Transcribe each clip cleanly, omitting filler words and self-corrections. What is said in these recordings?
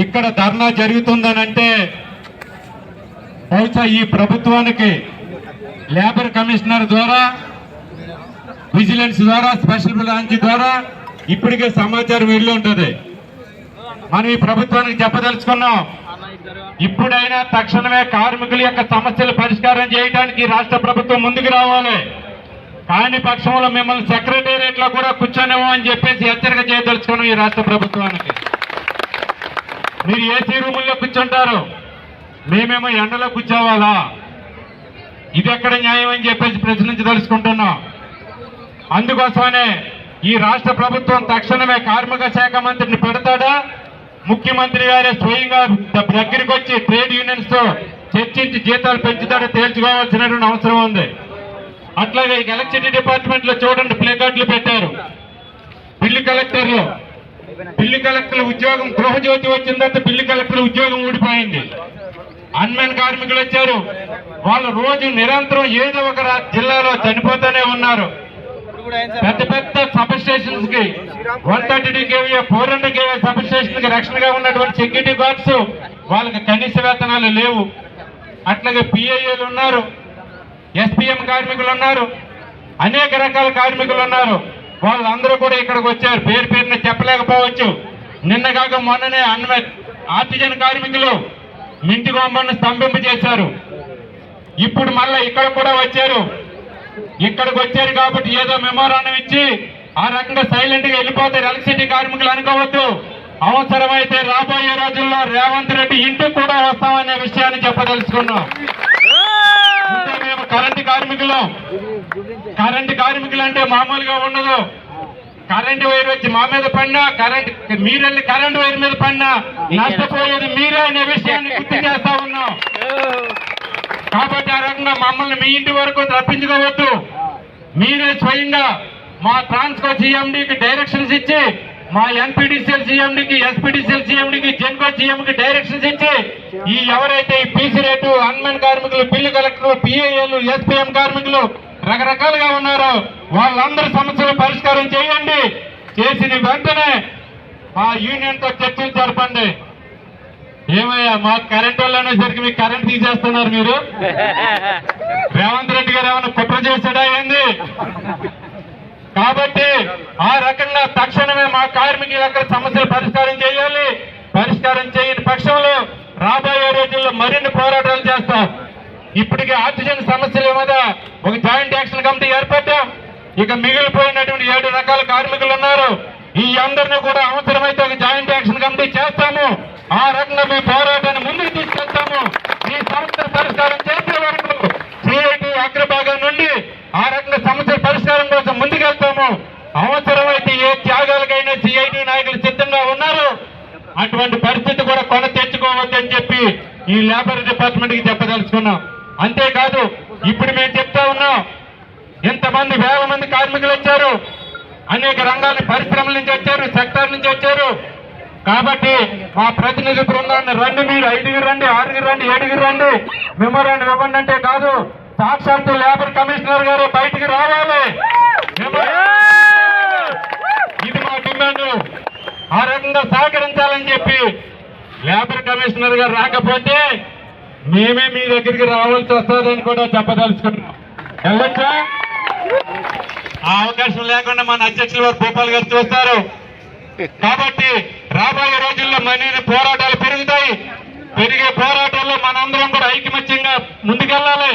ఇక్కడ ధర్నా జరుగుతుందనంటే బహుశా ఈ ప్రభుత్వానికి లేబర్ కమిషనర్ ద్వారా, విజిలెన్స్ ద్వారా, స్పెషల్ బ్రాంచ్ ద్వారా ఇప్పటికే సమాచారం వెళ్ళి ఉంటుంది. మనం ఈ ప్రభుత్వానికి చెప్పదలుచుకున్నాం, ఇప్పుడైనా తక్షణమే కార్మికుల యొక్క సమస్యలు పరిష్కారం చేయడానికి రాష్ట్ర ప్రభుత్వం ముందుకు రావాలి. కాని పక్షంలో మిమ్మల్ని సెక్రటేరియట్ లో కూడా కూర్చొనేమో అని చెప్పేసి హెచ్చరిక చేయదలుచుకున్నాం ఈ రాష్ట్ర ప్రభుత్వానికి. మీరు ఏసీ రూముల్లో కూర్చుంటారు, మేమేమో ఎండలో కూర్చోవాలా? ఇది ఎక్కడ న్యాయం అని చెప్పేసి ప్రశ్నించదలుచుకుంటున్నాం. అందుకోసమనే ఈ రాష్ట్ర ప్రభుత్వం తక్షణమే కార్మిక శాఖ మంత్రిని పెడతాడా, ముఖ్యమంత్రి గారే స్వయంగా దగ్గరికి వచ్చి ట్రేడ్ యూనియన్స్ తో చర్చించి జీతాలు పెంచుతాడో తేల్చుకోవాల్సినటువంటి అవసరం ఉంది. అట్లాగే ఎలక్ట్రిసిటీ డిపార్ట్మెంట్ లో చూడండి, ప్లే కార్డులు పెట్టారు. బిల్లు కలెక్టర్ల ఉద్యోగం, గృహజ్యోతి వచ్చిన తర్వాత బిల్లు కలెక్టర్ల ఉద్యోగం ఊడిపోయింది. అన్మెన్ కార్మికులు వచ్చారు, వాళ్ళు రోజు నిరంతరం ఏదో ఒక జిల్లాలో చనిపోతూనే ఉన్నారు. పెద్ద పెద్ద సబ్ స్టేషన్స్ కి 132 kVA 400 kVA సబ్ స్టేషన్ కి రక్షణగా ఉన్నటువంటి సెక్యూరిటీ గార్డ్స్ వాళ్ళకి కనీస వేతనాలు లేవు. అట్లాగే పిఐఏలు ఉన్నారు, ఎస్పీఎం కార్మికులు ఉన్నారు, అనేక రకాల కార్మికులు ఉన్నారు. వాళ్ళందరూ కూడా ఇక్కడికి వచ్చారు. పేరు పేరున చెప్పలేకపోవచ్చు. నిన్న కాక మొన్ననే ఆర్టిజన్ కార్మికులు మింటి బొమ్మను స్తంభింప చేశారు. ఇప్పుడు మళ్ళా ఇక్కడ కూడా వచ్చారు. ఇక్కడికి వచ్చారు కాబట్టి ఏదో మెమోరాండం ఇచ్చి ఆ రకంగా సైలెంట్ గా వెళ్ళిపోతారు ఎలక్ట్రిసిటీ కార్మికులు అనుకోవద్దు. అవసరమైతే రాబోయే రోజుల్లో రేవంత్ రెడ్డి ఇంటికి కూడా వస్తామనే విషయాన్ని చెప్పదలుచుకున్నాం. మేము కరెంటు కార్మికులు అంటే మామూలుగా ఉండదు. కరెంటు వైర్ వచ్చి మా మీద పడినా, మీరెళ్ళి కరెంటు వైర్ మీద పడినా నష్టపోయేది మీరే అనే విషయాన్ని గుర్తు చేస్తా ఉన్నాం. కాబట్టి ఆ రకంగా మమ్మల్ని మీ ఇంటి వరకు తప్పించుకోవద్దు. మీరే స్వయంగా మా ట్రాన్స్కో సీఎండీకి డైరెక్షన్స్ ఇచ్చి, మా ఎన్పీడీసీఎల్ సీఎండీకి, ఎస్పీడీసీఎల్ సీఎండీకి, జెన్కో సీఎంకి డైరెక్షన్స్ ఇచ్చి ఈ ఎవరైతే ఈ పీసీ రేటు, అన్మెన్ కార్మికులు, బిల్లు కలెక్టర్లు, పిఐఏలు, ఎస్పీఎం కార్మికులు రకరకాలుగా ఉన్నారో వాళ్ళందరి సమస్యలు పరిష్కారం చేయండి. చేసిన వెంటనే మా యూనియన్ తో చర్చలు జరపండి. ఏమయ్యా మా కరెంట్ వాళ్ళు అనేసరికి మీకు కరెంట్ తీసేస్తున్నారు మీరు? రేవంత్ రెడ్డి గారు ఏమైనా కుట్ర చేశాడా ఏంది? కాబట్టి ఆ రకంగా తక్షణమే మా కార్మికుల యొక్క సమస్యలు పరిష్కారం చేయాలి. పరిష్కారం చేయని పక్షంలో రాబోయే రోజుల్లో మరిన్ని పోరాటాలు చేస్తాం. ఇప్పటికే ఆక్సిజన్ సమస్యల మీద ఒక జాయింట్ యాక్షన్ కమిటీ ఏర్పడ్డాం. ఇక మిగిలిపోయినటువంటి 7 రకాల కార్మికులు ఉన్నారు. ఈ అందరినీ కూడా అవసరమైతే ఒక జాయింట్ యాక్షన్ కమిటీ చేస్తాము. ఆ రకంగా మీ పోరాటాన్ని ముందుకు తీసుకెళ్తాము. ఈ సమస్యల పరిష్కారం చేసే వరకు సిఐటి అగ్రభాగం నుండి ఆ రకంగా సమస్యల పరిష్కారం కోసం ముందుకెళ్తాము. అవసరమైతే ఏ త్యాగాలకైనా సిఐటి నాయకులు సిద్ధంగా ఉన్నారు. అటువంటి పరిస్థితి కూడా కొన తెచ్చుకోవద్దని చెప్పి ఈ లేబర్ డిపార్ట్మెంట్ కి చెప్పదలుచుకున్నాం. అంతేకాదు ఇప్పుడు మేము చెప్తా ఉన్నాం, ఇంతమంది వేల మంది కార్మికులు వచ్చారు, అనేక రంగాల పరిశ్రమల నుంచి వచ్చారు, సెక్టార్ నుంచి వచ్చారు. కాబట్టి మా ప్రతినిధి బృందాన్ని రండి, మీరు 5 రండి, 6 రండి, 7 రండి, మెమోరాండం ఇవ్వండి అంటే కాదు, సాక్షాత్తు లేబర్ కమిషనర్ గారు బయటికి రావాలి. ఇది మా డిమాండ్. ఆ రకంగా సహకరించాలని చెప్పి లేబర్ కమిషనర్ గారు రాకపోతే మేమే మీ దగ్గరికి రావాల్సి వస్తుందని కూడా చెప్పదలుచుకున్నాం. వెళ్ళొచ్చా? ఆ అవకాశం లేకుండా మన అధ్యక్షులు వారు భూపాల్ గారు చూస్తారు. కాబట్టి రాబోయే రోజుల్లో మరిన్ని పోరాటాలు పెరుగుతాయి. పెరిగే పోరాటాల్లో మనందరం కూడా ఐకమత్యంగా ముందుకెళ్ళాలి.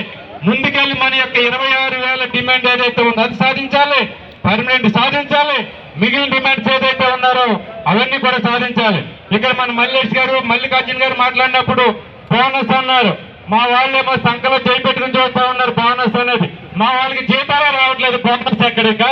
ముందుకెళ్ళి మన యొక్క 26,000 డిమాండ్ ఏదైతే ఉందో అది సాధించాలి. పర్మనెంట్ సాధించాలి. మిగిలిన డిమాండ్స్ ఏదైతే ఉన్నారో అవన్నీ కూడా సాధించాలి. ఇక్కడ మన మల్లికార్జున గారు మాట్లాడినప్పుడు బోనస్ అన్నారు. మా వాళ్ళేమో సంఖ్యలో చేయి పెట్టుకుని చూస్తా ఉన్నారు బోనస్ అనేది. మా వాళ్ళకి జీతాలే రావట్లేదు, బోనస్ ఎక్కడికా?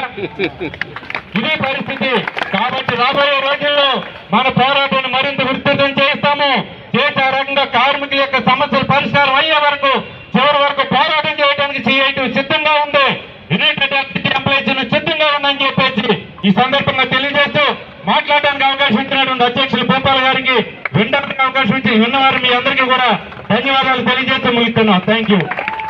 ఇదే పరిస్థితి. కాబట్టి రాబోయే రోజుల్లో మన పోరాటాన్ని మరింత విస్తృతం చేస్తాము. చేసే రకంగా కార్మికుల యొక్క సమస్యలు పరిష్కారం అయ్యే వరకు చివరి వరకు పోరాటం చేయడానికి సిఐటి సిద్ధంగా ఉంది. యునైటెడ్ ఎలక్ట్రిసిటీ ఎంప్లాయీస్ సిద్ధంగా ఉందని చెప్పేసి ఈ సందర్భంగా తెలియజేస్తూ మాట్లాడడానికి అవకాశం ఇచ్చినటువంటి అధ్యక్షులు భూపాల్ గారికి, వినడానికి అవకాశం ఇచ్చి విన్నవారు మీ అందరికీ కూడా ధన్యవాదాలు తెలియజేస్తూ ముగిస్తున్నాం. Thank you.